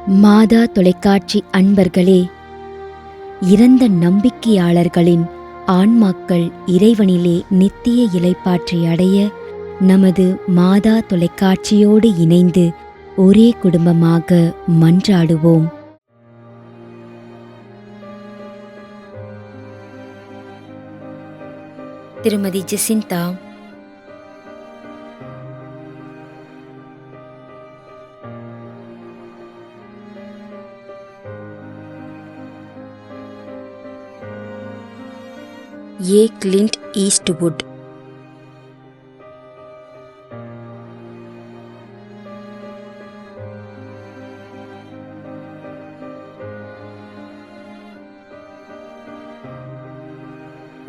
மாதா தொலைக்காட்சி அன்பர்களே, இறந்த நம்பிக்கையாளர்களின் ஆன்மாக்கள் இறைவனிலே நித்திய இளைப்பாற்றி அடைய நமது மாதா தொலைக்காட்சியோடு இணைந்து ஒரே குடும்பமாக மன்றாடுவோம். திருமதி Jacintha, A. Clint Eastwood,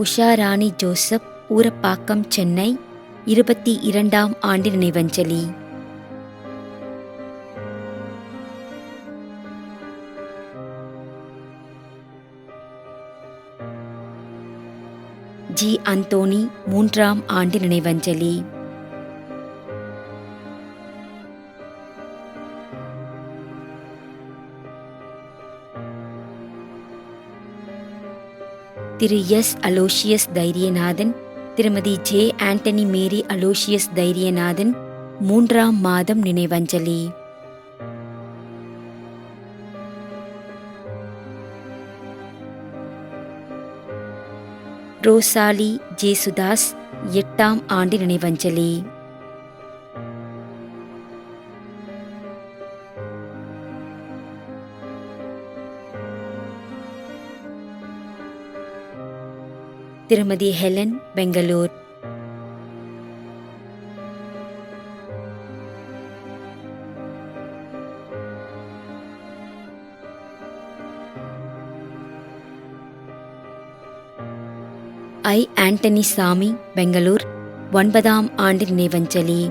Usharani Joseph, Urapakkam, Chennai, 22ஆம் ஆண்டு நினைவஞ்சலி. ஜி. அந்தோணி, 3ஆம் ஆண்டு நினைவஞ்சலி. திரு எஸ். அலோஷியஸ் தைரியநாதன், திருமதி ஜே. ஆண்டனி மேரி அலோஷியஸ் தைரியநாதன், 3ஆம் மாதம் நினைவஞ்சலி. ரோசாலி ஜேசுதாஸ், 8ஆம் ஆண்டு நினைவஞ்சலி. திருமதி ஹெலன், பெங்களூர். ஐ. ஆண்டனி சாமி, பெங்களூர், 9ஆம் ஆண்டு நினைவஞ்சலி.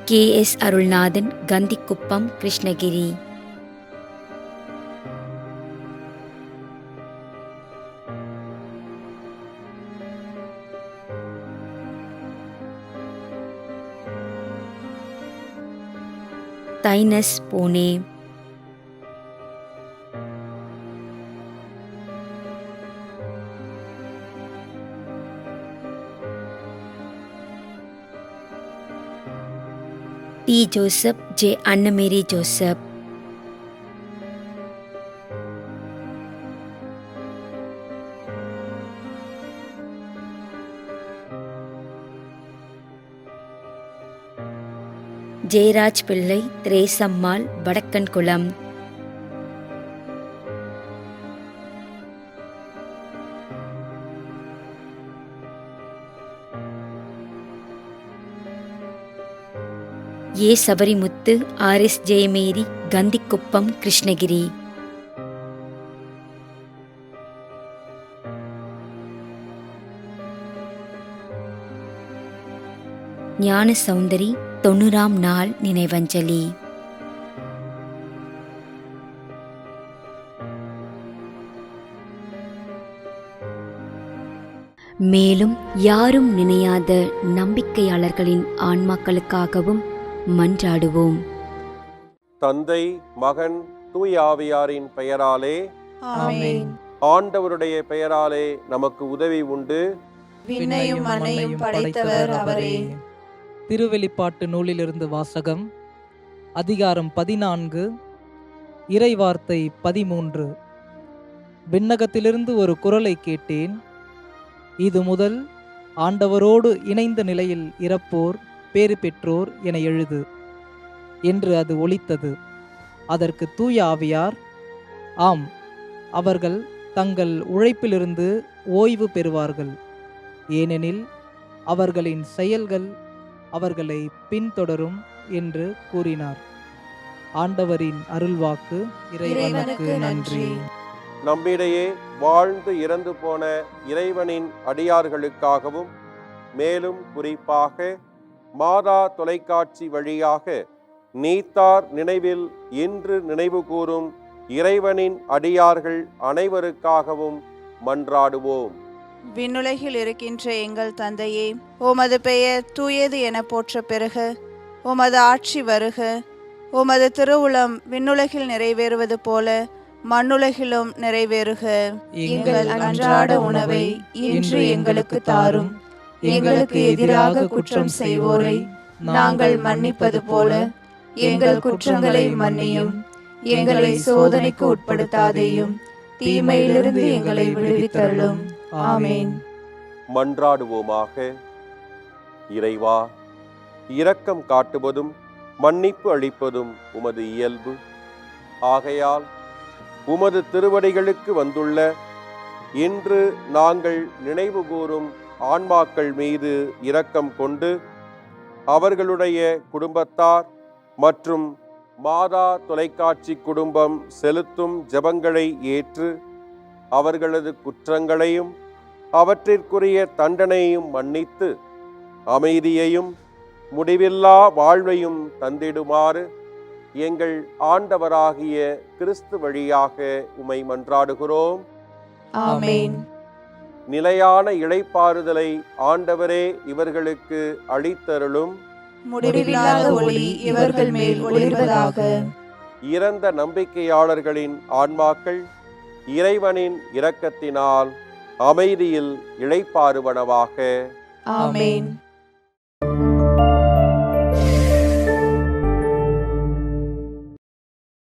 கே. எஸ். அருள்நாதன், கந்திக்குப்பம், கிருஷ்ணகிரி. தைனஸ், Pune. T. Joseph, J. Annamary Joseph. Jayaraj Pillai, Theresammal, Vadakkankulam. A. Sabarimuthu, R S. Jayamary, Kandikuppam, Krishnagiri. Gnana Soundari, 90ஆம் நாள் நினைவஞ்சலி. மேலும் யாரும் நினையாத நம்பிக்கையாளர்களின் ஆன்மாக்களுக்காகவும் மன்றாடுவோம். தந்தை, மகன், தூய ஆவியாரின் பெயராலே ஆமென். ஆண்டவருடைய பெயராலே நமக்கு உதவி உண்டு. விண்ணையும் மண்ணையும் படைத்தவர் அவரே. திருவெளிப்பாட்டு நூலிலிருந்து வாசகம். அதிகாரம் 14, இறைவார்த்தை 13. விண்ணகத்திலிருந்து ஒரு குரலை கேட்டேன். இது முதல் ஆண்டவரோடு இணைந்த நிலையில் இறப்போர் பேறு பெற்றோர் என எழுது என்று அது ஒலித்தது. அதற்கு தூய ஆவியார், ஆம், அவர்கள் தங்கள் உழைப்பிலிருந்து ஓய்வு பெறுவார்கள், ஏனெனில் அவர்களின் செயல்கள் அவர்களை பின்தொடரும் என்று கூறினார். ஆண்டவரின் அருள்வாக்கு. இறைவனுக்கு நன்றி. நம்மிடையே வாழ்ந்து இறந்து போன இறைவனின் அடியார்களுக்காகவும் மேலும் குறிப்பாக மாதா தொலைக்காட்சி வழியாக நீத்தார் நினைவில் இன்று நினைவு கூறும் இறைவனின் அடியார்கள் அனைவருக்காகவும் மன்றாடுவோம். விண்ணுலகில் இருக்கின்ற எங்கள் தந்தையே, உமது பெயர் தூயது என போற்ற பெறுக. உமது ஆட்சி வருக. உமது திருவுளம் விண்ணுலகில் நிறைவேறுவது போல மண்ணுலகிலும் நிறைவேறுக. எங்கள் அன்றாட உணவை இன்று எங்களுக்கு தாரும். எங்களுக்கு எதிராக குற்றம் செய்வோரை நாங்கள் மன்னிப்பது போல எங்கள் குற்றங்களை மன்னியும். எங்களை சோதனைக்கு உட்படுத்தாதேயும், தீமையிலிருந்து எங்களை விடுவித்தருளும். ஆமென். மன்றாடுவோமாக. இறைவா, இரக்கம் காட்டுவதும் மன்னிப்பு அளிப்பதும் உமது இயல்பு. ஆகையால் உமது திருவடிகளுக்கு வந்துள்ள இன்று நாங்கள் நினைவு கூறும் ஆன்மாக்கள் மீது இரக்கம் கொண்டு அவர்களுடைய குடும்பத்தார் மற்றும் மாதா தொலைக்காட்சி குடும்பம் செலுத்தும் ஜெபங்களை ஏற்று அவர்களது குற்றங்களையும் அவற்றிற்குரிய தண்டனையும் மன்னித்து அமைதியையும் முடிவில்லா வாழ்வையும் தந்திடுமாறு எங்கள் ஆண்டவராகிய கிறிஸ்து வழியாக உம்மை மன்றாடுகிறோம். ஆமென். நிலையான இளைப்பாறுதலை ஆண்டவரே இவர்களுக்கு அளித்தருளும். முடிவில்லாத ஒளி இவர்கள் மேல் ஒளிர்வதாக. இறந்த நம்பிக்கையாளர்களின் ஆன்மாக்கள் இறைவனின் இரக்கத்தினால் அமைதியில் இளைப்பாறுவனவாக. ஆமென்.